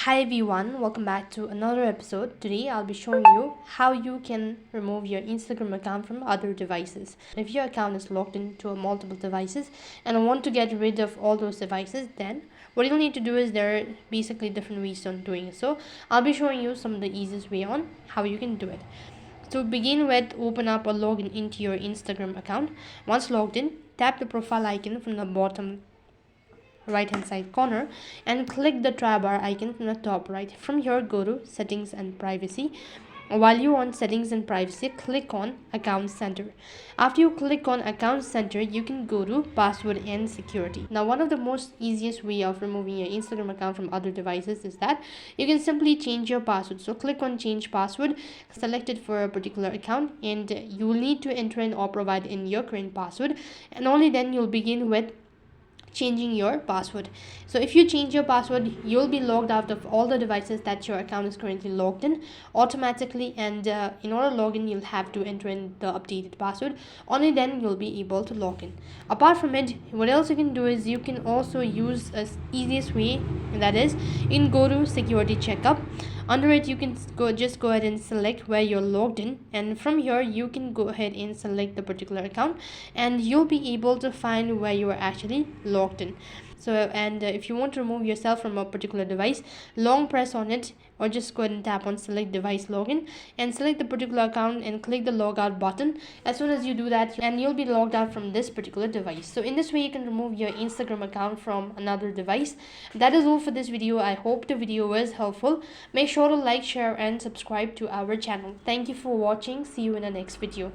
Hi everyone, welcome back to another episode. Today I'll be showing you how you can remove your Instagram account from other devices. If your account is logged into multiple devices and want to get rid of all those devices, then what you'll need to do is there are basically different ways on doing so. I'll be showing you some of the easiest way on how you can do it. To begin with, open up or log into your Instagram account. Once logged in, tap the profile icon from the bottom right hand side corner and click the tab bar icon from the top right. From here, go to settings and privacy. While you're on settings and privacy, click on account center. After you click on account center, you can go to password and security. Now, one of the most easiest way of removing your Instagram account from other devices is that you can simply change your password. So click on change password, select it for a particular account, and you will need to enter in or provide in your current password, and only then you'll begin with changing your password. So if you change your password, you'll be logged out of all the devices that your account is currently logged in automatically, and in order to log in, you'll have to enter in the updated password. Only then you'll be able to log in. Apart from it, what else you can do is you can also use a easiest way, and that is you can go to security checkup. Under it, you can go ahead and select where you're logged in, and from here you can go ahead and select the particular account, and you'll be able to find where you are actually logged in. So if you want to remove yourself from a particular device, long press on it, or just go ahead and tap on select device login and select the particular account and click the logout button. As soon as you do that, and you'll be logged out from this particular device. So in this way, you can remove your Instagram account from another device. That is all for this video. I hope the video was helpful. Make sure to like, share and subscribe to our channel. Thank you for watching. See you in the next video.